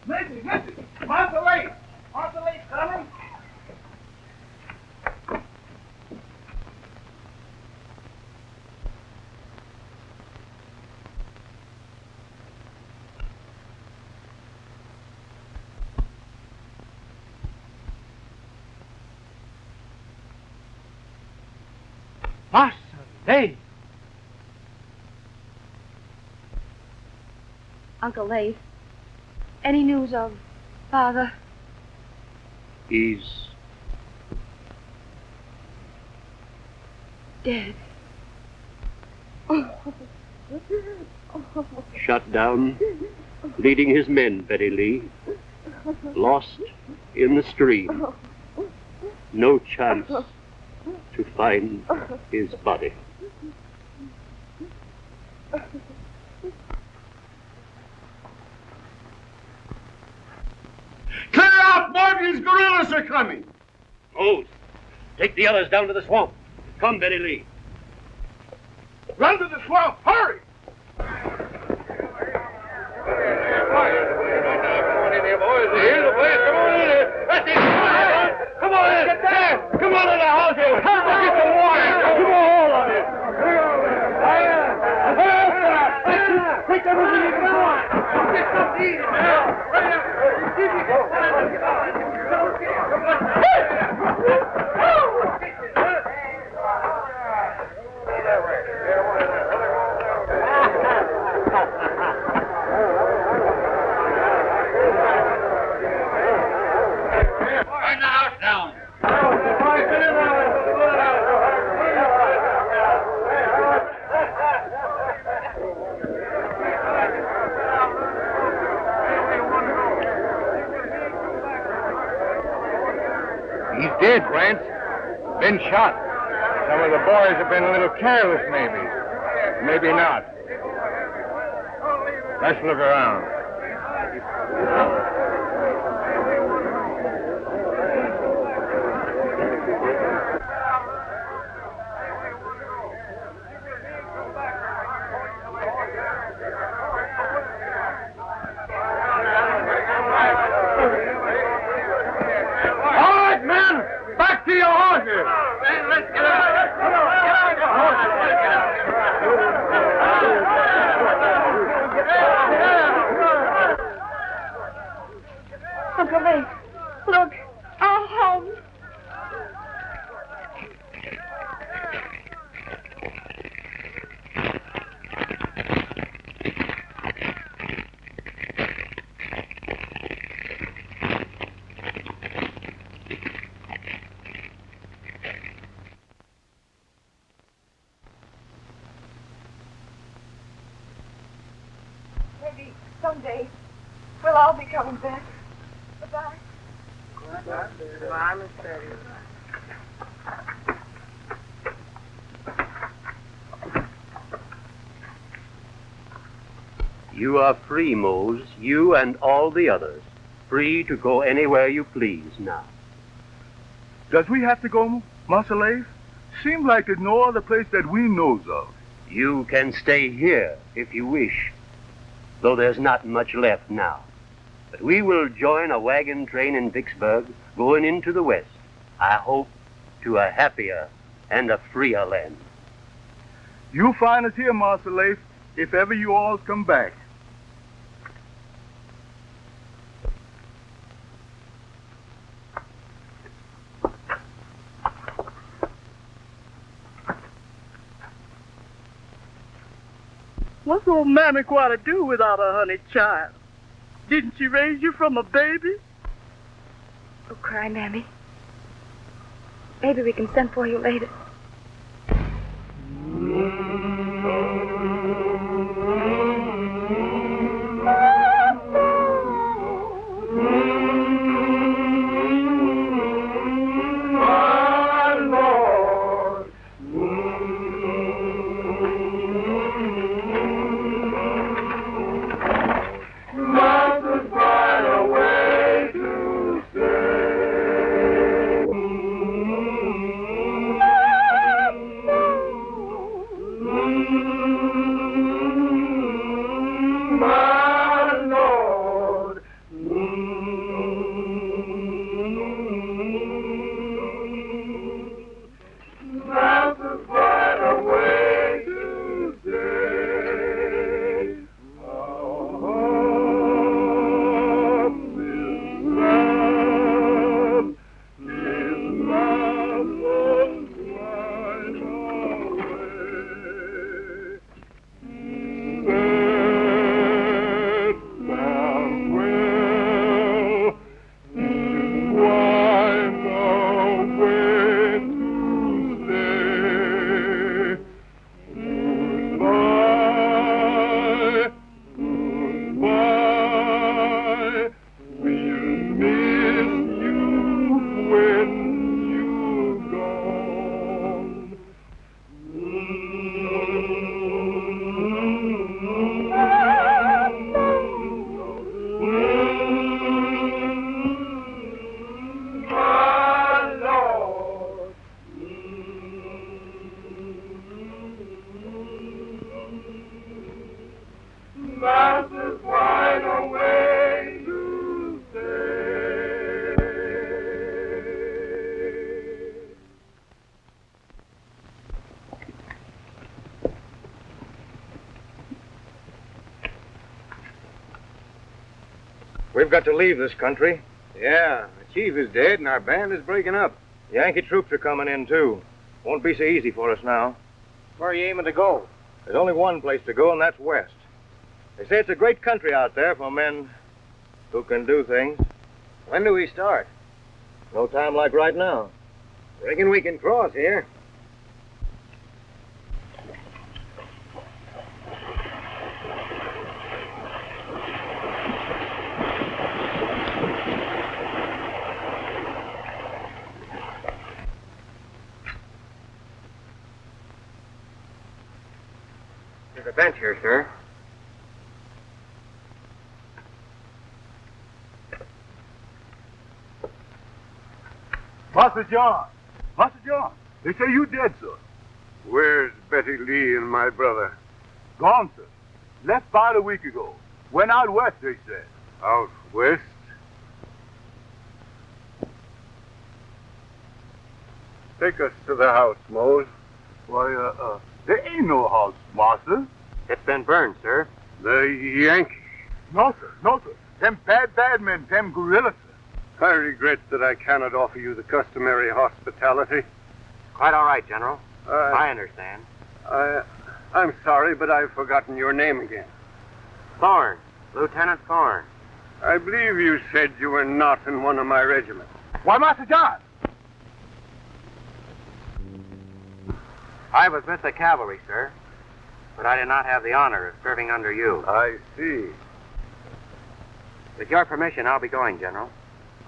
Listen. Martha Lake coming. Hey! Uncle Lafe, any news of Father? He's dead. shot down, leading his men, Betty Lee. Lost in the stream. No chance to find his body. Clear out, Morgan's guerrillas are coming. Mose, take the others down to the swamp. Come, Betty Lee. Run to the swamp, hurry! Come on in here, boys. Here's the place. Come on in here. That's it. Come on in. Get there. Come on in the house here. Get some water. Come on, all of you. Take everything you can want. Get something to eat. Burn the house down. He's dead, Grant. Been shot. Some of the boys have been a little careless, maybe. Maybe not. Let's look around. All right, men, back to your horses. Let's get out. Come on. Get out your horses. Uncle Lafe, look, our home. Maybe someday we'll all be coming back. Goodbye. Goodbye, Miss Betty. You are free, Mose, you and all the others. Free to go anywhere you please now. Does we have to go, Master Lafe? Seems like there's no other place that we knows of. You can stay here if you wish, though there's not much left now. But we will join a wagon train in Vicksburg going into the west, I hope, to a happier and a freer land. You'll find us here, Master Lafe, if ever you all come back. What's old Mammy going to do without her honey child? Didn't she raise you from a baby? Don't cry, Mammy. Maybe we can send for you later. We've got to leave this country. Yeah, the chief is dead and our band is breaking up. Yankee troops are coming in, too. Won't be so easy for us now. Where are you aiming to go? There's only one place to go, and that's west. They say it's a great country out there for men who can do things. When do we start? No time like right now. Reckon we can cross here. There's a bench here, sir. Master John. Master John. They say you dead, sir. Where's Betty Lee and my brother? Gone, sir. Left about a week ago. Went out west, they said. Out west? Take us to the house, Mose. Why, there ain't no house, master. It's been burned, sir. The Yankees. No, sir. No, sir. Them bad men, them guerrillas, sir. I regret that I cannot offer you the customary hospitality. Quite all right, General. I I understand. I'm sorry, but I've forgotten your name again. Thorne. Lieutenant Thorne. I believe you said you were not in one of my regiments. Why, Master John? I was with the cavalry, sir. But I did not have the honor of serving under you. I see. With your permission, I'll be going, General.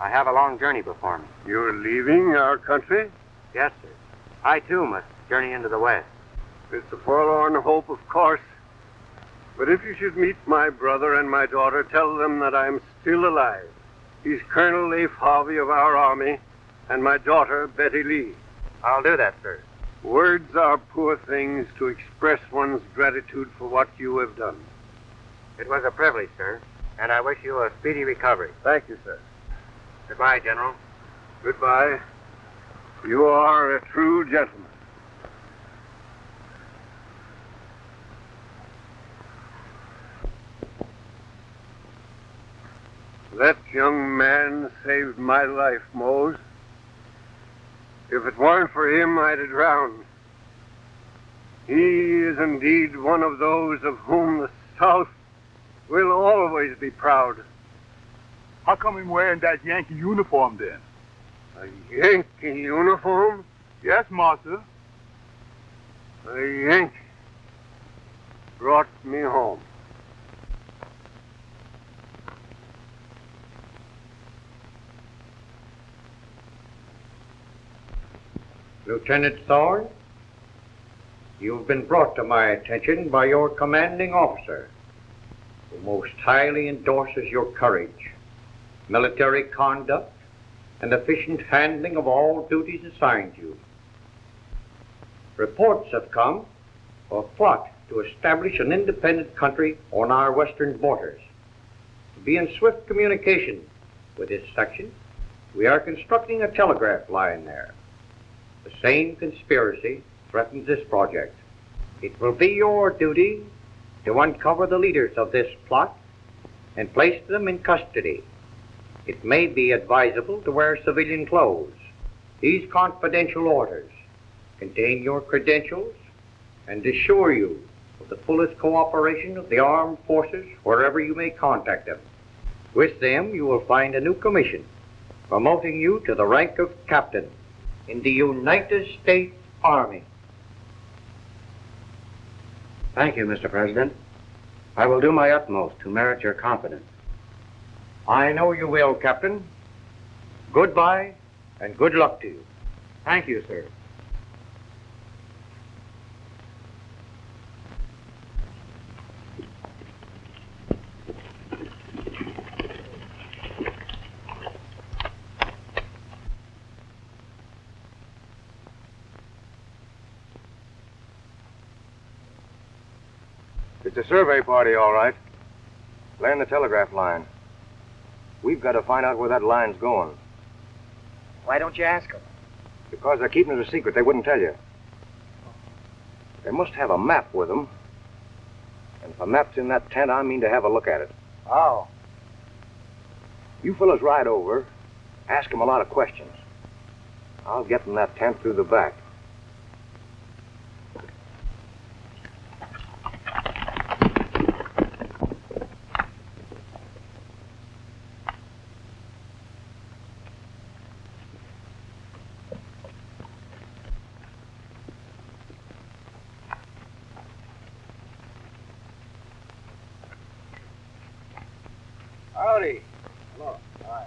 I have a long journey before me. You're leaving our country? Yes, sir. I, too, must journey into the West. It's a forlorn hope, of course. But if you should meet my brother and my daughter, tell them that I'm still alive. He's Colonel Leif Harvey of our army, and my daughter, Betty Lee. I'll do that, sir. Words are poor things to express one's gratitude for what you have done. It was a privilege, sir, and I wish you a speedy recovery. Thank you, sir. Goodbye, General. Goodbye. You are a true gentleman. That young man saved my life, Mose. If it weren't for him, I'd have drowned. He is indeed one of those of whom the South will always be proud. How come him wearing that Yankee uniform then? A Yankee uniform? Yes, master. A Yankee brought me home. Lieutenant Thorne, you've been brought to my attention by your commanding officer, who most highly endorses your courage, military conduct, and efficient handling of all duties assigned you. Reports have come of a plot to establish an independent country on our western borders. To be in swift communication with this section, we are constructing a telegraph line there. The same conspiracy threatens this project. It will be your duty to uncover the leaders of this plot and place them in custody. It may be advisable to wear civilian clothes. These confidential orders contain your credentials and assure you of the fullest cooperation of the armed forces wherever you may contact them. With them, you will find a new commission promoting you to the rank of captain in the United States Army. Thank you, Mr. President. I will do my utmost to merit your confidence. I know you will, Captain. Goodbye, and good luck to you. Thank you, sir. It's a survey party, all right. Laying the telegraph line. We've got to find out where that line's going. Why don't you ask them? Because they're keeping it a secret. They wouldn't tell you. They must have a map with them. And if a map's in that tent, I mean to have a look at it. Oh. You fellas ride over, ask him a lot of questions. I'll get from that tent through the back. Howdy. Hello. Hi.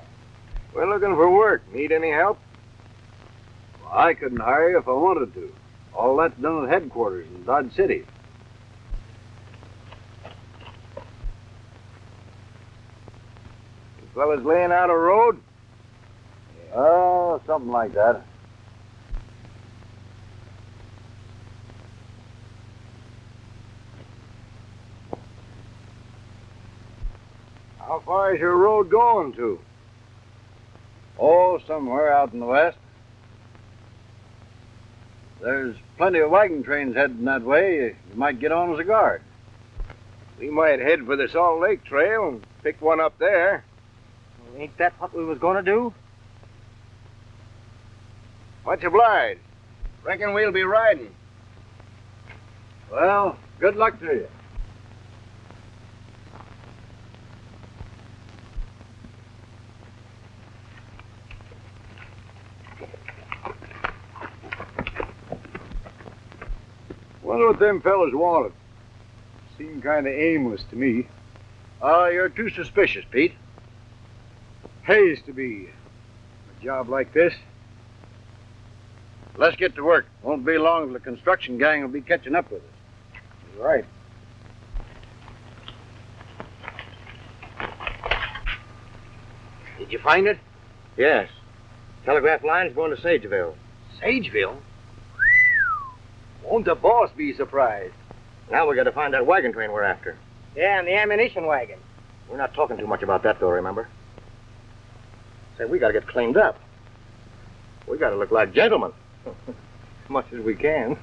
We're looking for work. Need any help? Well, I couldn't hire you if I wanted to. All that's done at headquarters in Dodge City. You fellas laying out a road? Oh, something like that. How far is your road going to? Oh, somewhere out in the west. There's plenty of wagon trains heading that way. You might get on as a guard. We might head for the Salt Lake Trail and pick one up there. Well, ain't that what we was going to do? Much obliged. Reckon we'll be riding. Well, good luck to you. Wonder what them fellas wanted. Seemed kind of aimless to me. You're too suspicious, Pete. Pays to be. A job like this. Let's get to work. Won't be long till the construction gang will be catching up with us. You're right. Did you find it? Yes. Telegraph line's going to Sageville. Sageville? Won't the boss be surprised? Now we got to find that wagon train we're after. Yeah, and the ammunition wagon. We're not talking too much about that, though, remember? Say, we got to get cleaned up. We got to look like gentlemen. As much as we can.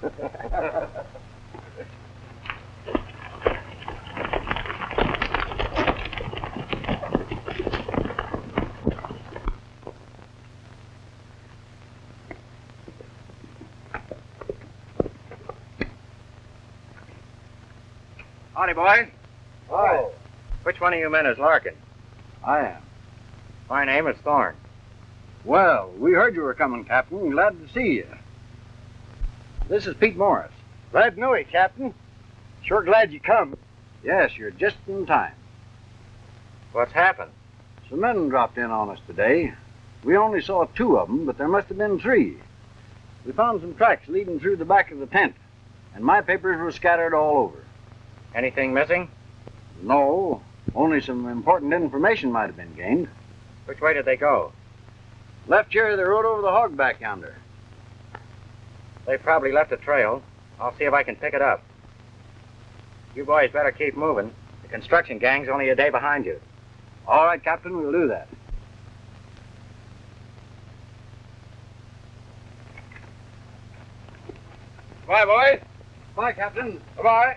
Howdy, boys. Hi. Which one of you men is Larkin? I am. My name is Thorne. Well, we heard you were coming, Captain. Glad to see you. This is Pete Morris. Glad to know you, Captain. Sure glad you come. Yes, you're just in time. What's happened? Some men dropped in on us today. We only saw 2 of them, but there must have been 3. We found some tracks leading through the back of the tent, and my papers were scattered all over. Anything missing? No, only some important information might have been gained. Which way did they go? Left here, they rode over the hog back yonder. They probably left a trail. I'll see if I can pick it up. You boys better keep moving. The construction gang's only a day behind you. All right, Captain, we'll do that. Bye, boys. Bye, Captain. Bye-bye.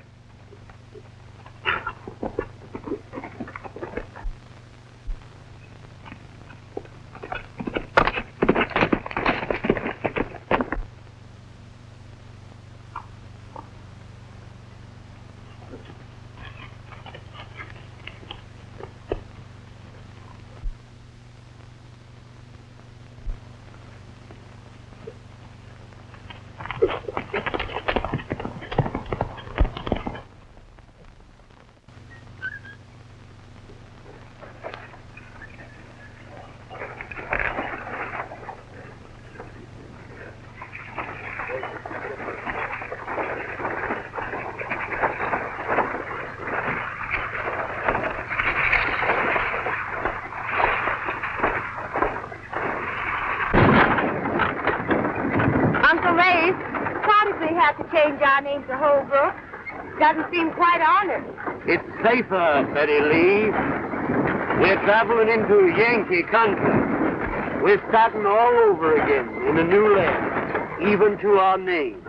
Change our name to Holbrook. Doesn't seem quite honored. It's safer, Betty Lee. We're traveling into Yankee country. We're starting all over again in a new land, even to our name.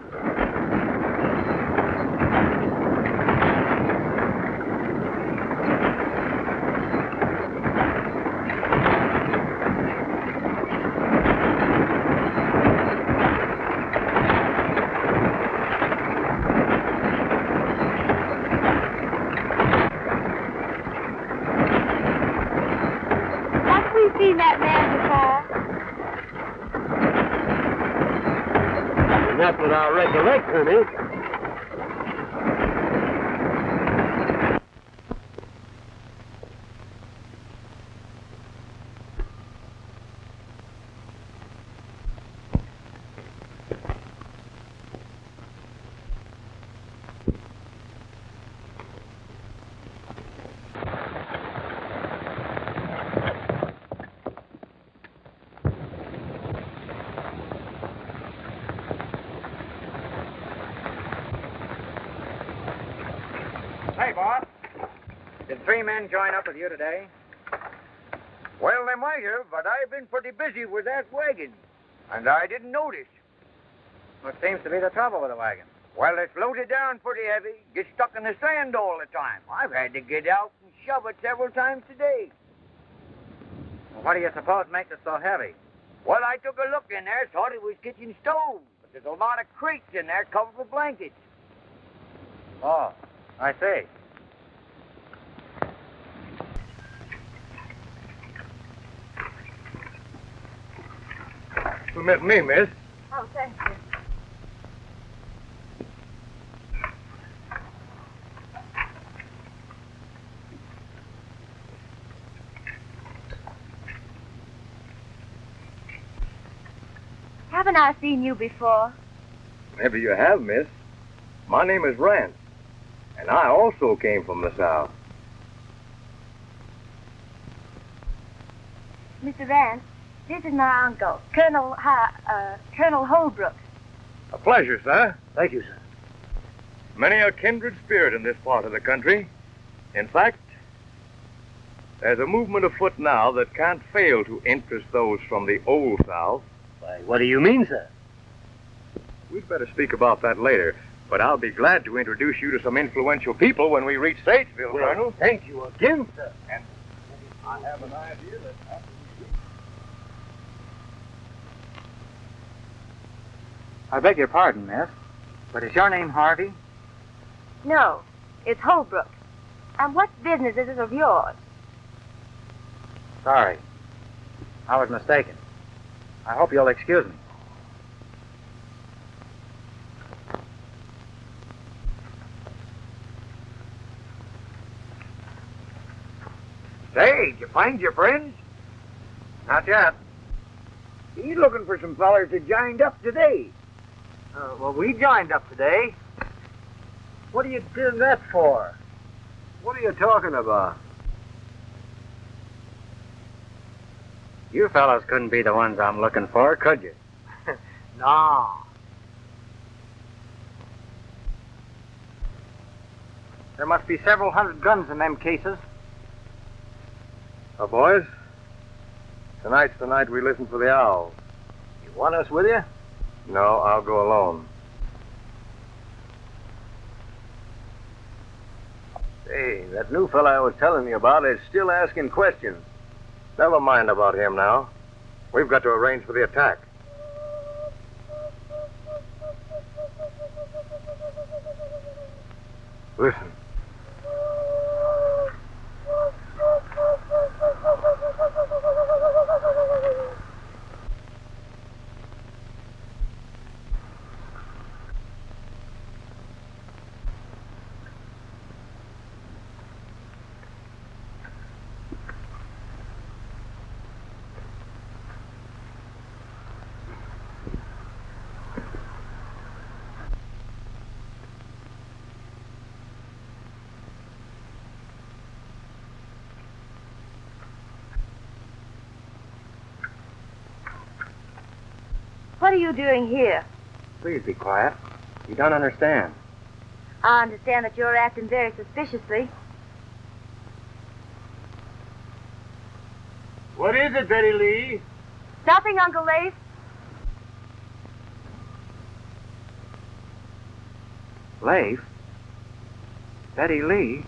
I recollect, honey. Hey, boss. Did 3 men join up with you today? Well, they might have, but I've been pretty busy with that wagon, and I didn't notice. What seems to be the trouble with the wagon? Well, it's loaded down pretty heavy, gets stuck in the sand all the time. I've had to get out and shove it several times today. Well, what do you suppose makes it so heavy? Well, I took a look in there, thought it was kitchen stove, but there's a lot of crates in there covered with blankets. Oh, I see. Permit me, miss. Oh, thank you. Haven't I seen you before? Maybe you have, miss. My name is Rance, and I also came from the South. Mr. Rance, this is my uncle, Colonel Holbrook. A pleasure, sir. Thank you, sir. Many a kindred spirit in this part of the country. In fact, there's a movement afoot now that can't fail to interest those from the old South. Why, what do you mean, sir? We'd better speak about that later, but I'll be glad to introduce you to some influential people when we reach Sageville, Well, Colonel. thank you again, sir. And I have an idea that after we reach... I beg your pardon, miss, but is your name Harvey? No, it's Holbrook. And what business is it of yours? Sorry. I was mistaken. I hope you'll excuse me. Say, did you find your friends? Not yet. He's looking for some fellers that joined up today. Well, we joined up today. What are you doing that for? What are you talking about? You fellows couldn't be the ones I'm looking for, could you? No. There must be several hundred guns in them cases. Boys, tonight's the night we listen for the owls. You want us with you? No, I'll go alone. Hey, that new fella I was telling you about is still asking questions. Never mind about him now. We've got to arrange for the attack. Listen. What are you doing here? Please be quiet. You don't understand. I understand that you're acting very suspiciously. What is it, Betty Lee? Nothing, Uncle Lace. Leif? Betty Lee?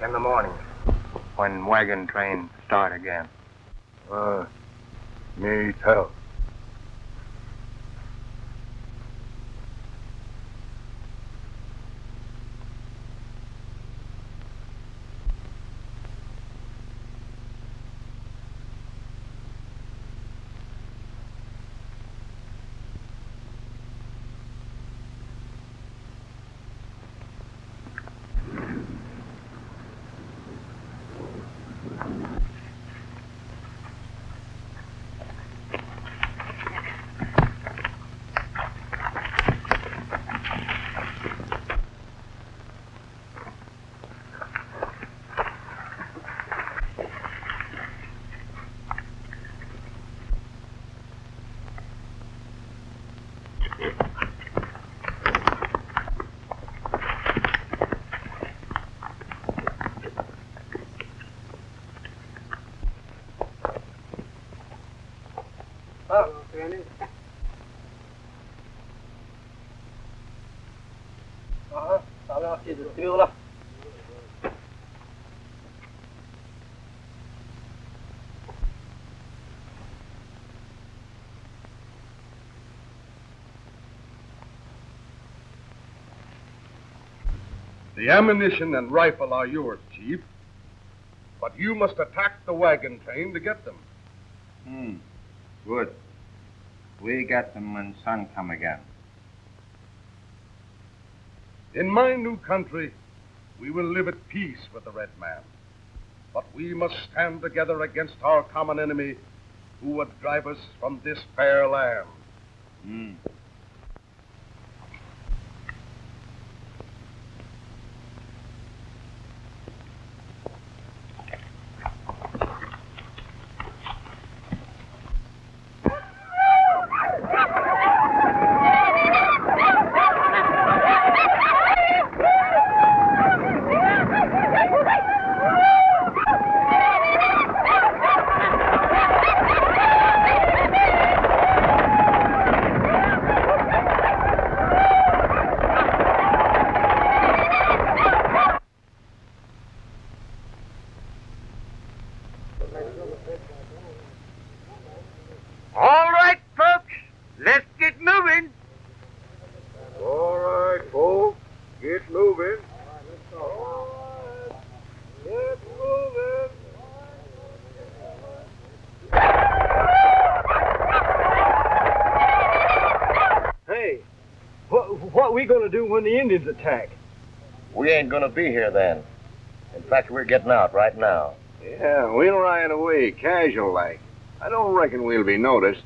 In the morning, when wagon train start again. Me tell. The ammunition and rifle are yours, Chief. But you must attack the wagon train to get them. Good. We get them when sun come again. In my new country, we will live at peace with the red man. But we must stand together against our common enemy who would drive us from this fair land. All right, folks, let's get moving. All right, folks, get moving. All right, get moving. Hey, what are we going to do when the Indians attack? We ain't gonna be here then. In fact, we're getting out right now. Yeah, we'll ride away casual like. I don't reckon we'll be noticed.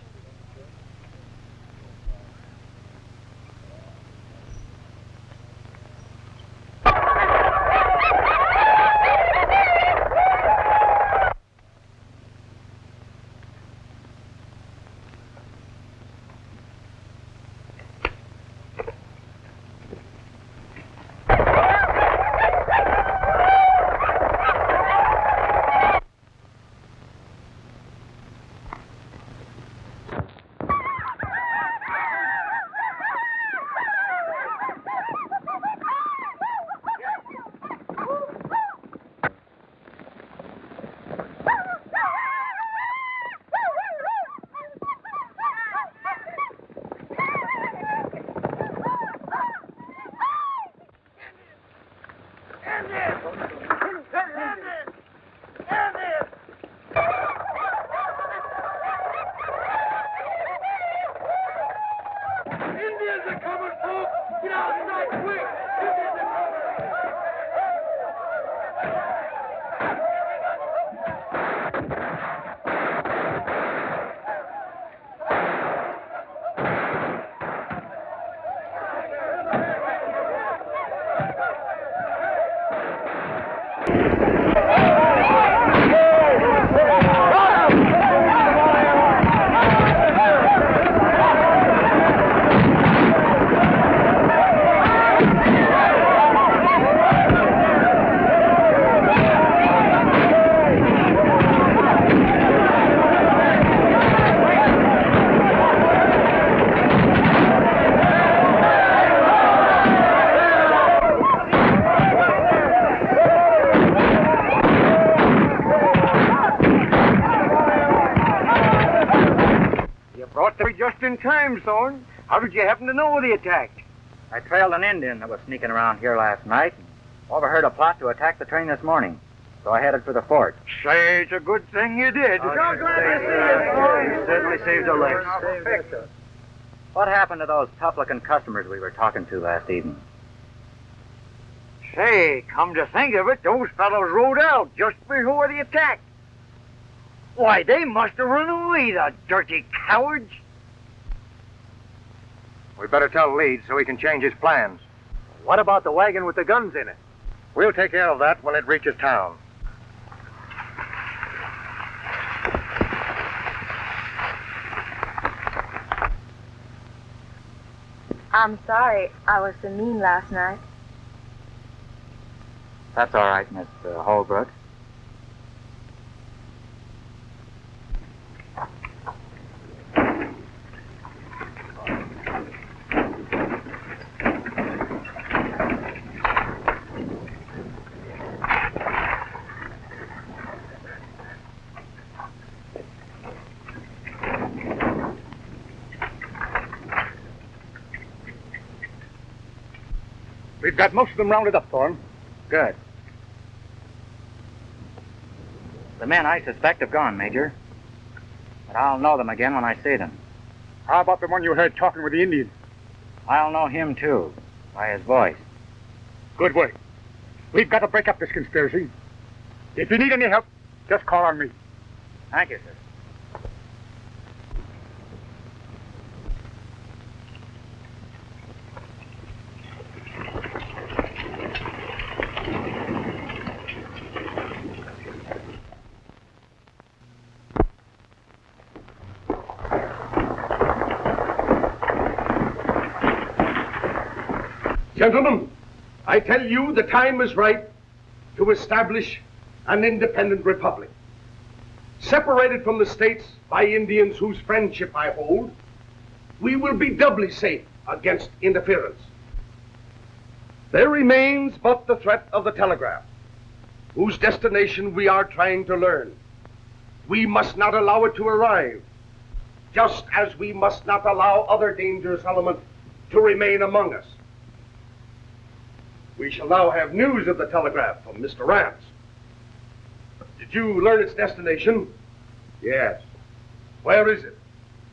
boy, just in time, Thorne. How did you happen to know the attack? I trailed an Indian that was sneaking around here last night and overheard a plot to attack the train this morning. So I headed for the fort. Say, it's a good thing you did. So glad to see you, Thorne. You certainly saved a life. What happened to those tough-looking customers we were talking to last evening? Say, come to think of it, those fellows rode out just before the attack. Why, they must have run away, the dirty cowards. We better tell Leeds so he can change his plans. What about the wagon with the guns in it? We'll take care of that when it reaches town. I'm sorry I was so mean last night. That's all right, Miss Holbrook. We've got most of them rounded up, Thorne. Good. The men I suspect have gone, Major. But I'll know them again when I see them. How about the one you heard talking with the Indian? I'll know him, too, by his voice. Good work. We've got to break up this conspiracy. If you need any help, just call on me. Thank you, sir. Gentlemen, I tell you the time is right to establish an independent republic. Separated from the states by Indians whose friendship I hold, we will be doubly safe against interference. There remains but the threat of the telegraph, whose destination we are trying to learn. We must not allow it to arrive, just as we must not allow other dangerous elements to remain among us. We shall now have news of the telegraph from Mr. Rance. Did you learn its destination? Yes. Where is it?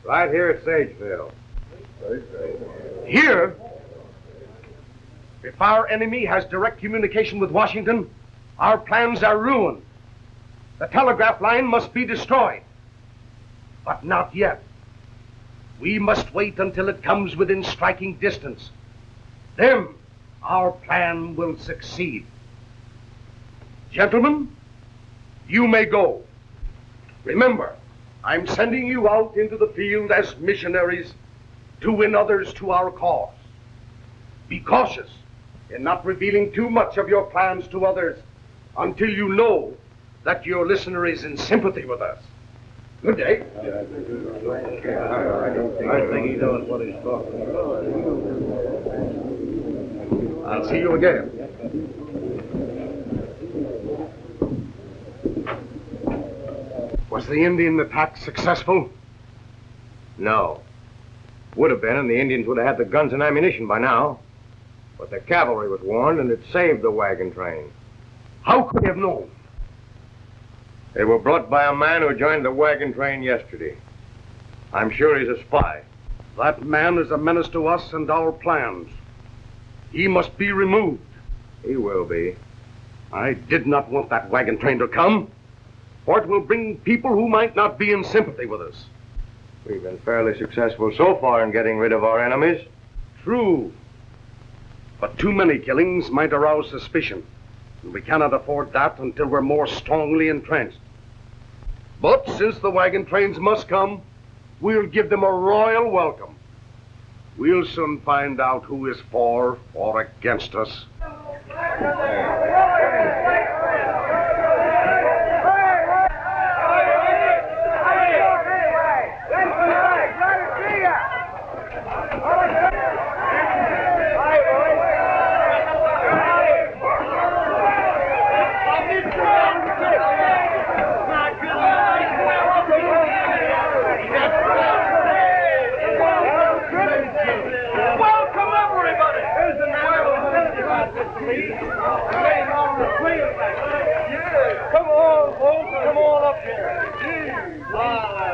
Right here at Sageville. Here? If our enemy has direct communication with Washington, our plans are ruined. The telegraph line must be destroyed. But not yet. We must wait until it comes within striking distance. Then our plan will succeed. Gentlemen, you may go. Remember, I'm sending you out into the field as missionaries to win others to our cause. Be cautious in not revealing too much of your plans to others until you know that your listener is in sympathy with us. Good day. I think he knows what he's talking about. I'll see you again. Was the Indian attack successful? No. Would have been, and the Indians would have had the guns and ammunition by now. But the cavalry was warned, and it saved the wagon train. How could they have known? They were brought by a man who joined the wagon train yesterday. I'm sure he's a spy. That man is a menace to us and our plans. He must be removed. He will be. I did not want that wagon train to come, for it will bring people who might not be in sympathy with us. We've been fairly successful so far in getting rid of our enemies. True. But too many killings might arouse suspicion, and we cannot afford that until we're more strongly entrenched. But since the wagon trains must come, we'll give them a royal welcome. We'll soon find out who is for or against us.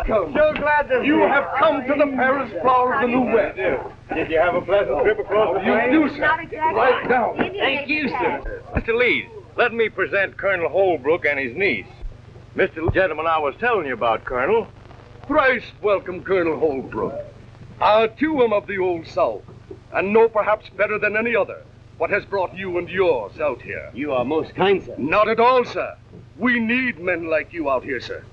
welcome. So glad to see You have come to the Paris flower of the New West. Did you have a pleasant trip across the plains? You do, sir. Not exactly. Right down. Thank you, sir. Mr. Leeds, let me present Colonel Holbrook and his niece. Mr. Gentleman I was telling you about, Colonel. Thrice welcome, Colonel Holbrook. I, too, am of the Old South, and know perhaps better than any other what has brought you and yours out here. You are most kind, sir. Not at all, sir. We need men like you out here, sir.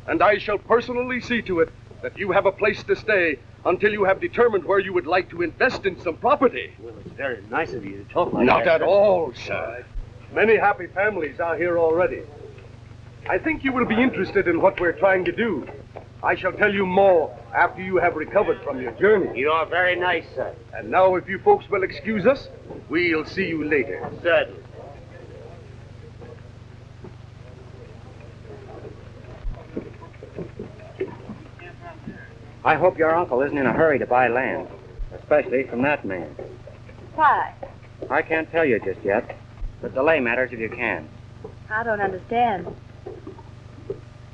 And I shall personally see to it that you have a place to stay until you have determined where you would like to invest in some property. Well, it's very nice of you to talk like Not that. at all, sir. Many happy families are here already. I think you will be interested in what we're trying to do. I shall tell you more after you have recovered from your journey. You are very nice, sir. And now, if you folks will excuse us, we'll see you later. Certainly. I hope your uncle isn't in a hurry to buy land, especially from that man. Why? I can't tell you just yet, but delay matters if you can. I don't understand.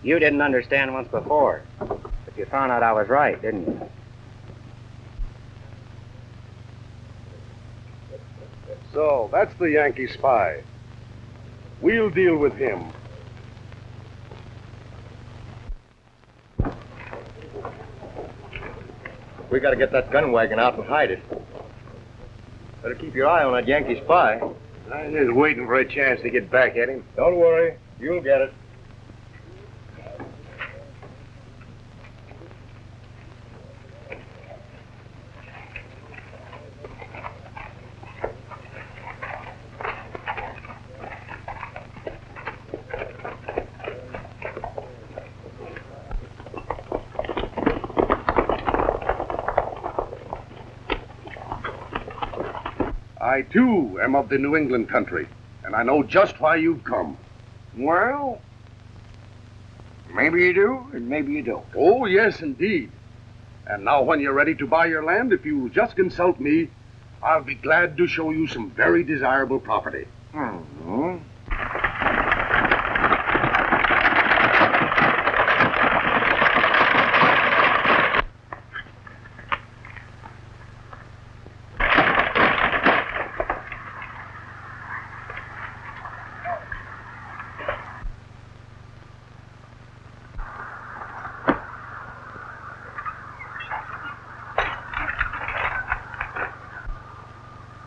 You didn't understand once before, but you found out I was right, didn't you? So, that's the Yankee spy. We'll deal with him. We gotta get that gun wagon out and hide it. Better keep your eye on that Yankee spy. I'm just waiting for a chance to get back at him. Don't worry, you'll get it. I, too, am of the New England country, and I know just why you've come. Well, maybe you do, and maybe you don't. Oh, yes, indeed. And now, when you're ready to buy your land, if you'll just consult me, I'll be glad to show you some very desirable property. Hmm.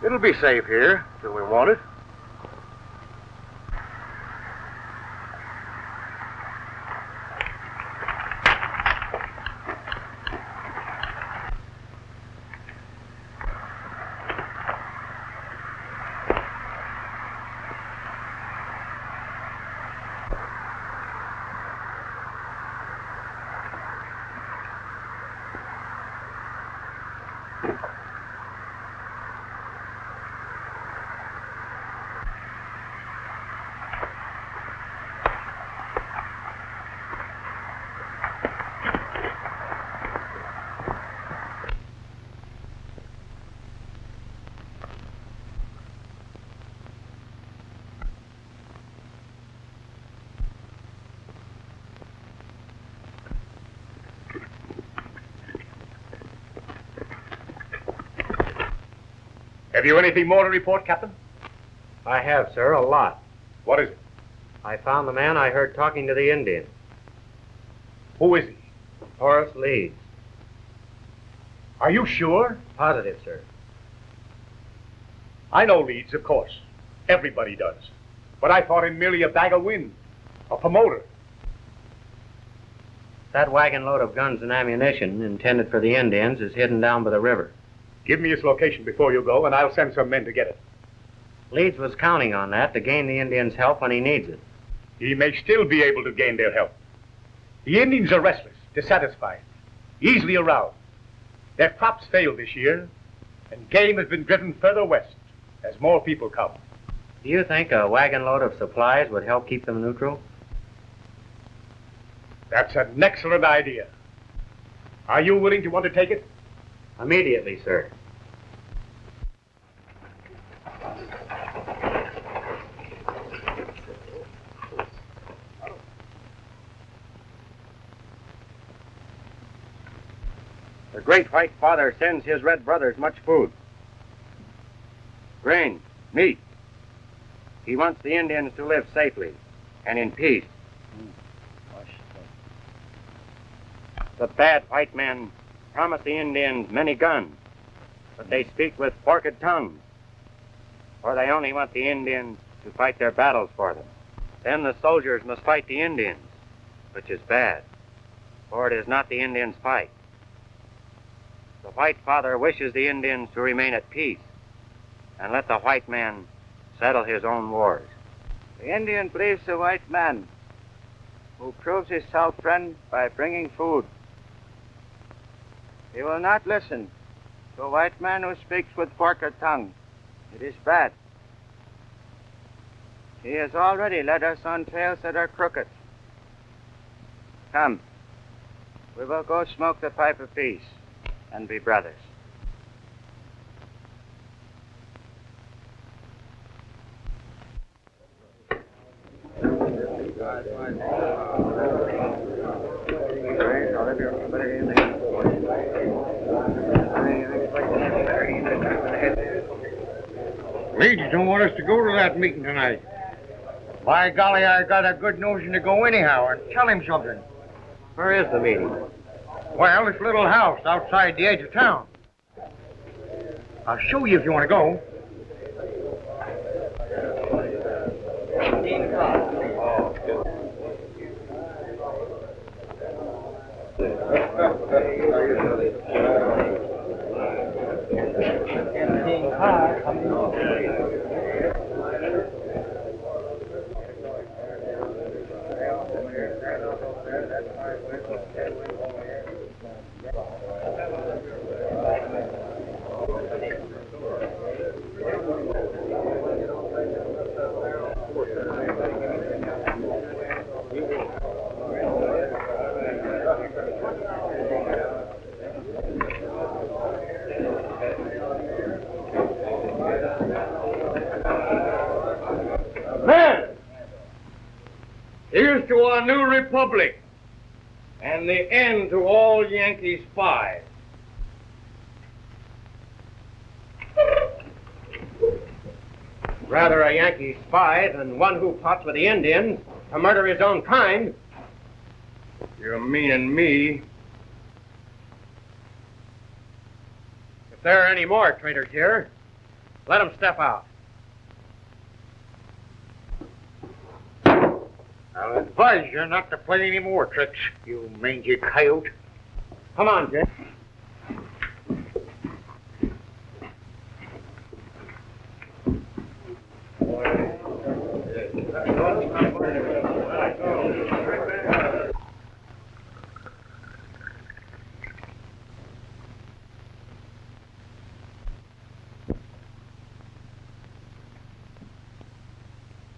It'll be safe here till we want it. Have you anything more to report, Captain? I have, sir, a lot. What is it? I found the man I heard talking to the Indians. Who is he? Horace Leeds. Are you sure? Positive, sir. I know Leeds, of course. Everybody does. But I thought him merely a bag of wind, a promoter. That wagon load of guns and ammunition intended for the Indians is hidden down by the river. Give me his location before you go, and I'll send some men to get it. Leeds was counting on that to gain the Indians' help when he needs it. He may still be able to gain their help. The Indians are restless, dissatisfied, easily aroused. Their crops failed this year, and game has been driven further west as more people come. Do you think a wagon load of supplies would help keep them neutral? That's an excellent idea. Are you willing to undertake it? Immediately, sir. The great white father sends his red brothers much food. Grain, meat. He wants the Indians to live safely and in peace. The bad white men promise the Indians many guns, but they speak with forked tongues, for they only want the Indians to fight their battles for them. Then the soldiers must fight the Indians, which is bad, for it is not the Indians' fight. The white father wishes the Indians to remain at peace and let the white man settle his own wars. The Indian believes the white man, who proves himself friend by bringing food. He will not listen to a white man who speaks with forked tongue. It is bad. He has already led us on trails that are crooked. Come, we will go smoke the pipe of peace and be brothers. Leeds don't want us to go to that meeting tonight. By golly, I got a good notion to go anyhow and tell him something. Where is the meeting? Well, this little house outside the edge of town. I'll show you if you want to go. Here's to our new republic and the end to all Yankee spies. Rather a Yankee spy than one who plots with the Indians to murder his own kind. You're meaning me. If there are any more traitors here, let them step out. I'll advise you not to play any more tricks, you mangy coyote. Come on, Jay.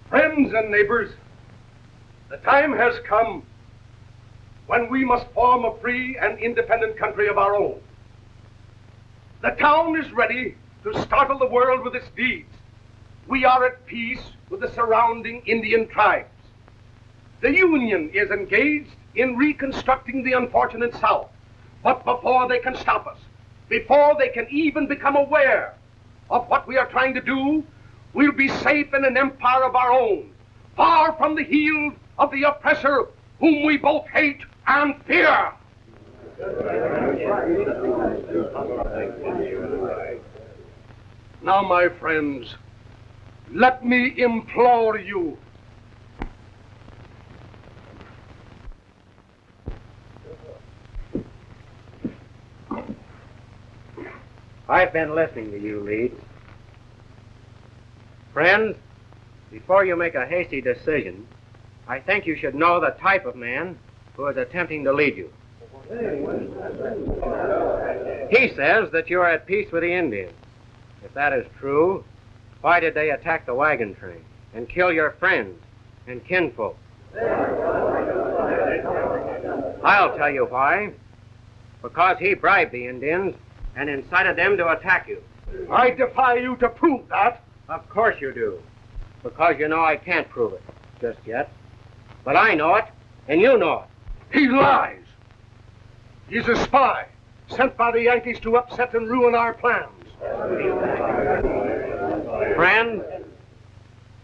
Friends and neighbors, the time has come when we must form a free and independent country of our own. The town is ready to startle the world with its deeds. We are at peace with the surrounding Indian tribes. The Union is engaged in reconstructing the unfortunate South. But before they can stop us, before they can even become aware of what we are trying to do, we'll be safe in an empire of our own, far from the heel of the oppressor whom we both hate and fear. Now, my friends, let me implore you. I've been listening to you, Leeds. Friends, before you make a hasty decision, I think you should know the type of man who is attempting to lead you. He says that you are at peace with the Indians. If that is true, why did they attack the wagon train and kill your friends and kinfolk? I'll tell you why. Because he bribed the Indians and incited them to attack you. I defy you to prove that. Of course you do. Because you know I can't prove it just yet. But I know it, and you know it. He lies. He's a spy. sent by the Yankees to upset and ruin our plans. Friends,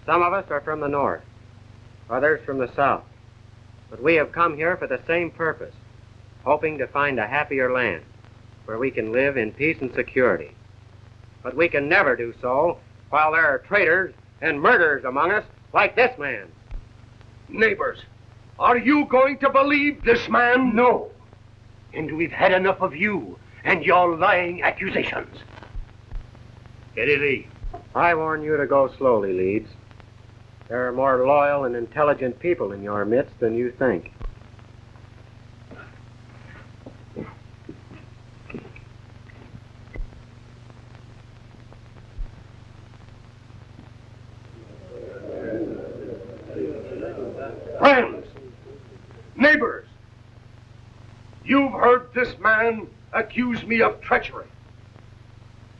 some of us are from the north, others from the south. But we have come here for the same purpose, hoping to find a happier land where we can live in peace and security. But we can never do so while there are traitors and murderers among us like this man. Neighbors, are you going to believe this man? No. And we've had enough of you and your lying accusations. Eddie Lee. I warn you to go slowly, Leeds. There are more loyal and intelligent people in your midst than you think. Friends, neighbors, you've heard this man accuse me of treachery.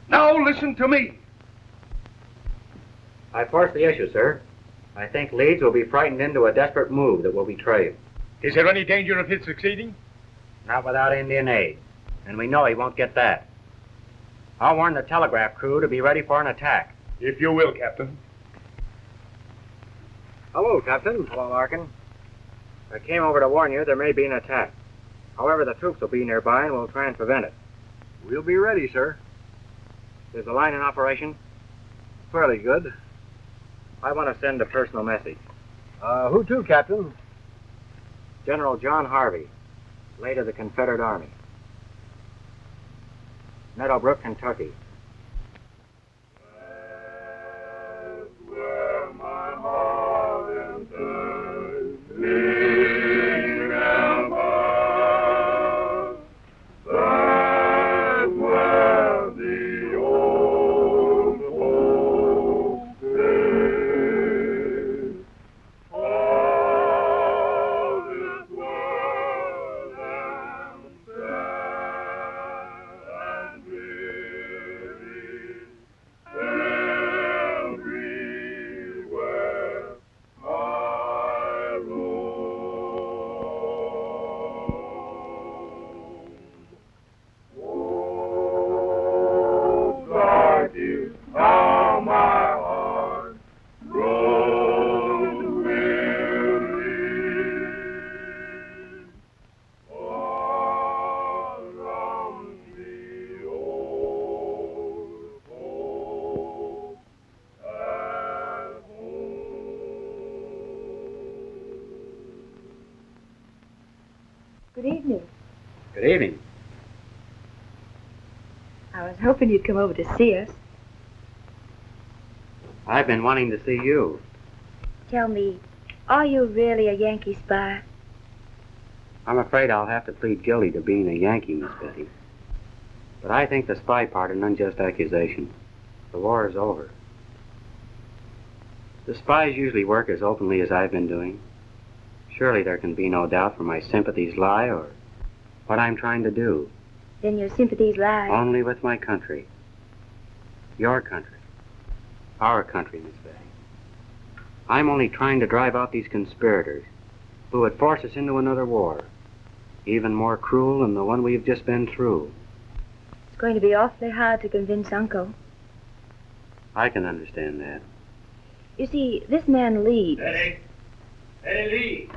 Now listen to me. I force the issue, sir. I think Leeds will be frightened into a desperate move that will betray him. Is there any danger of his succeeding? Not without Indian aid, and we know he won't get that. I'll warn the telegraph crew to be ready for an attack. If you will, Captain. Hello, Captain. Hello, Larkin. I came over to warn you there may be an attack. However, the troops will be nearby and we'll try and prevent it. We'll be ready, sir. Is the line in operation? Fairly good. I want to send a personal message. Who to, Captain? General John Harvey, late of the Confederate Army. Meadowbrook, Kentucky. Good evening. Good evening. I was hoping you'd come over to see us. I've been wanting to see you. Tell me, are you really a Yankee spy? I'm afraid I'll have to plead guilty to being a Yankee, Miss Betty. But I think the spy part an unjust accusation. The war is over. The spies usually work as openly as I've been doing. Surely there can be no doubt where my sympathies lie or what I'm trying to do. Then your sympathies lie... Only with my country. Your country. Our country, Miss Betty. I'm only trying to drive out these conspirators who would force us into another war, even more cruel than the one we've just been through. It's going to be awfully hard to convince Uncle. I can understand that. You see, this man Leeds... Eddie Lee!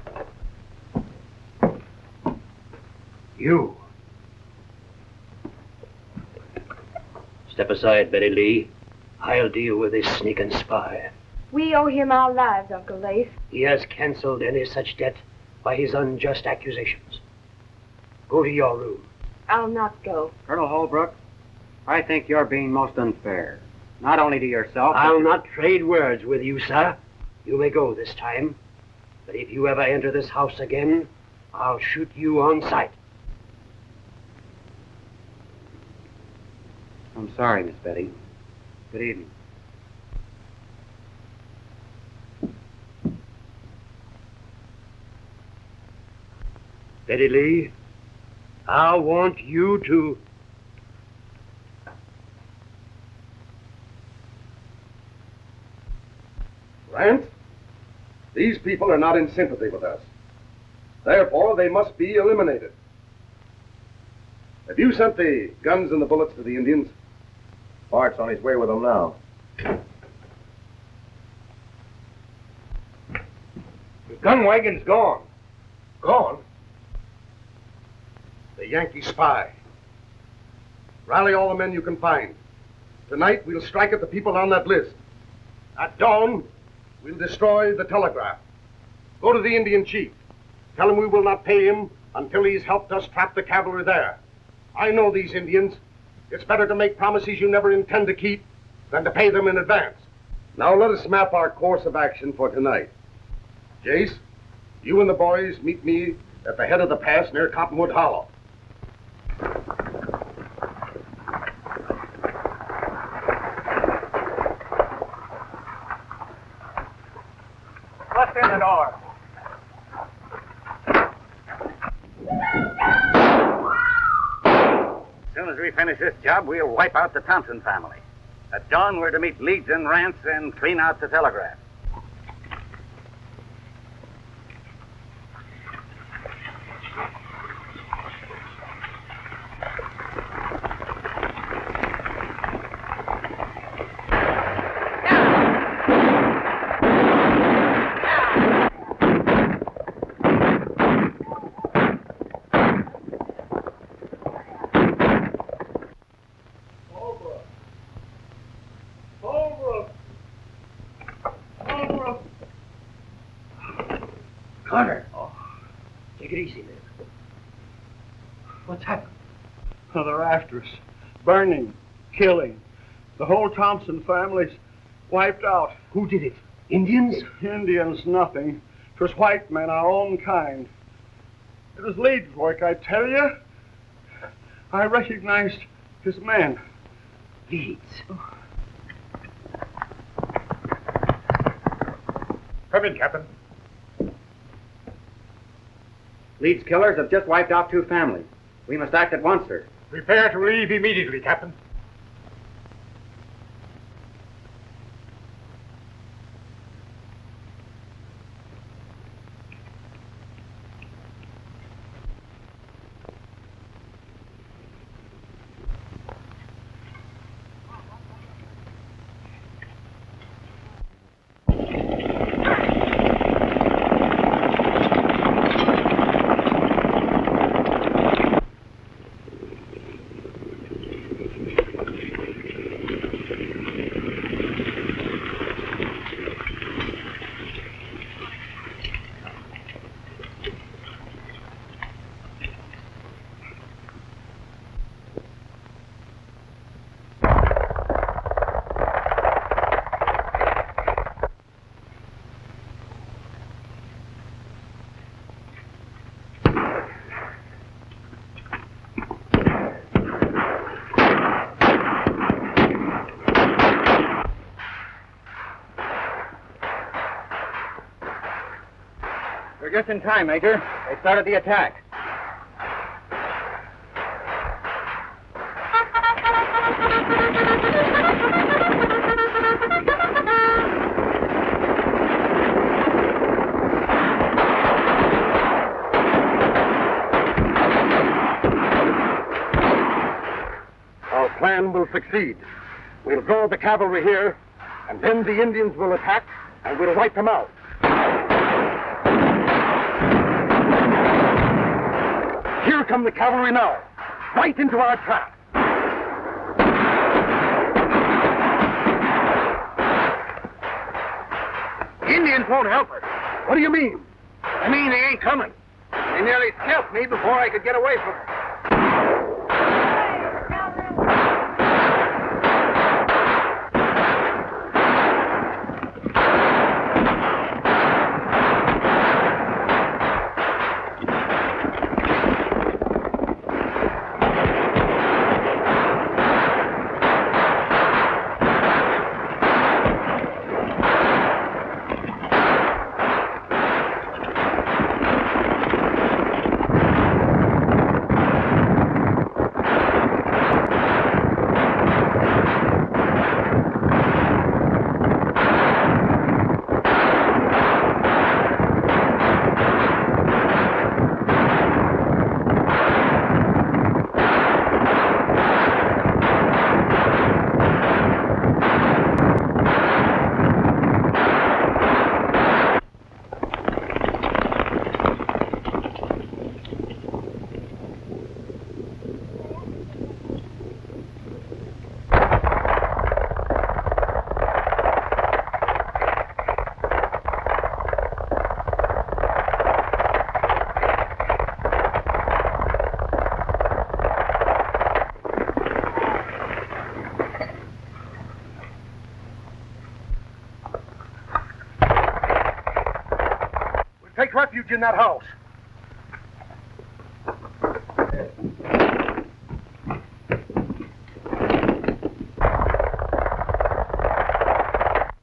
You. Step aside, Betty Lee. I'll deal with this sneaking spy. We owe him our lives, Uncle Leif. He has canceled any such debt by his unjust accusations. Go to your room. I'll not go. Colonel Holbrook, I think you're being most unfair. Not only to yourself... I'll not trade words with you, sir. You may go this time. But if you ever enter this house again, I'll shoot you on sight. I'm sorry, Miss Betty. Good evening. Betty Lee, I want you to... Lance, these people are not in sympathy with us. Therefore, they must be eliminated. Have you sent the guns and the bullets to the Indians? Bart's on his way with them now. The gun wagon's gone. Gone? The Yankee spy. Rally all the men you can find. Tonight, we'll strike at the people on that list. At dawn, we'll destroy the telegraph. Go to the Indian chief. Tell him we will not pay him until he's helped us trap the cavalry there. I know these Indians. It's better to make promises you never intend to keep than to pay them in advance. Now let us map our course of action for tonight. Jace, you and the boys meet me at the head of the pass near Cottonwood Hollow. Bust in the door. As soon as we finish this job, we'll wipe out the Thompson family. At dawn, we're to meet Leeds and Rance and clean out the telegraph. Carter. Oh, take it easy, man. What's happened? Oh, they're after us. Burning, killing. The whole Thompson family's wiped out. Who did it? Indians? Indians, nothing. It was white men, our own kind. It was Leeds' work, I tell you. I recognized his men. Leeds. Come in, Captain. Leeds' killers have just wiped out 2 families. We must act at once, sir. Prepare to leave immediately, Captain. We're just in time, Major. They started the attack. Our plan will succeed. We'll draw the cavalry here, and then the Indians will attack, and we'll wipe them out. Here come the cavalry now, right into our trap. The Indians won't help us. What do you mean? I mean, they ain't coming. They nearly scalped me before I could get away from them. take refuge in that house.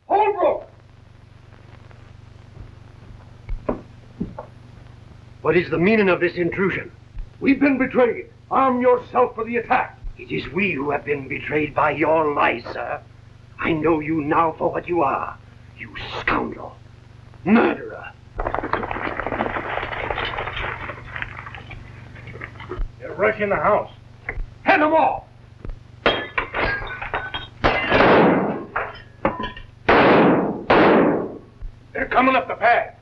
Holbrook! What is the meaning of this intrusion? We've been betrayed. Arm yourself for the attack. It is we who have been betrayed by your lies, sir. I know you now for what you are. You scoundrel. Murderer. They're rushing the house. Head them off! They're coming up the path.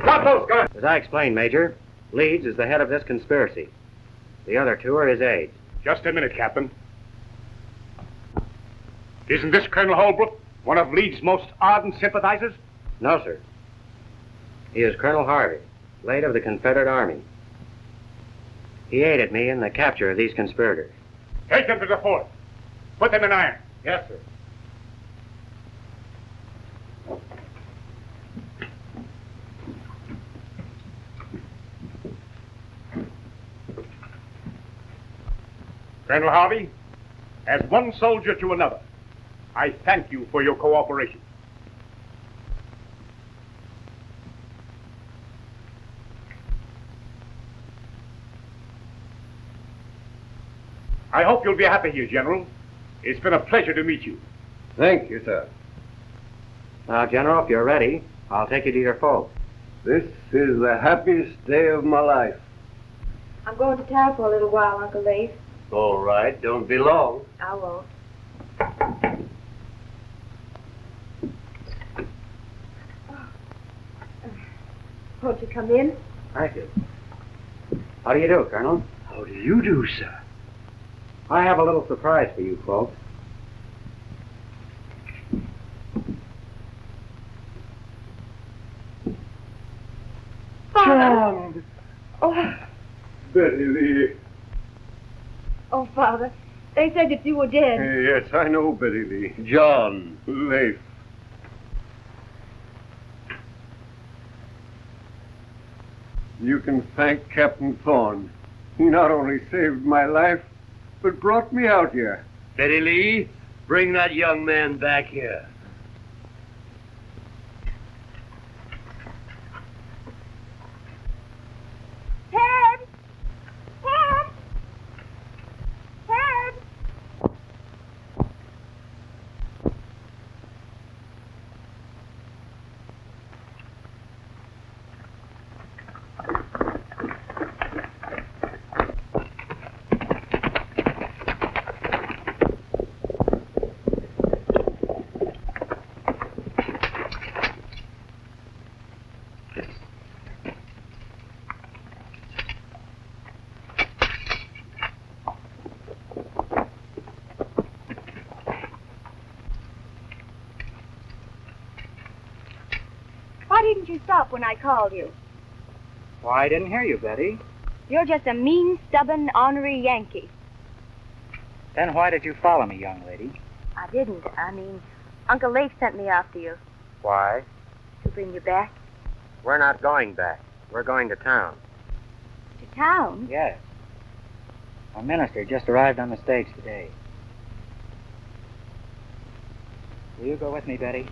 Drop those guns! As I explained, Major, Leeds is the head of this conspiracy. The other two are his aides. Just a minute, Captain. Isn't this Colonel Holbrook one of Leeds' most ardent sympathizers? No, sir. He is Colonel Harvey, late of the Confederate Army. He aided me in the capture of these conspirators. Take them to the fort. Put them in iron. Yes, sir. Colonel Harvey, as one soldier to another, I thank you for your cooperation. I hope you'll be happy here, General. It's been a pleasure to meet you. Thank you, sir. Now, General, if you're ready, I'll take you to your folks. This is the happiest day of my life. I'm going to town for a little while, Uncle Leif. All right, don't be long. I won't. Won't you come in? Thank you. How do you do, Colonel? How do you do, sir? I have a little surprise for you folks. John! Oh, Betty Lee. oh, Father. They said that you were dead. Yes, I know Betty Lee. John Leif. You can thank Captain Thorne. He not only saved my life, but brought me out here. Betty Lee, bring that young man back here. Ted! Ted! Ted! Why didn't you stop when I called you? Why, I didn't hear you, Betty. You're just a mean, stubborn, ornery Yankee. Then why did you follow me, young lady? I didn't. I mean, Uncle Leif sent me after you Why? to bring you back. We're not going back. We're going to town. To town? Yes. Our minister just arrived on the stage today. Will you go with me, Betty?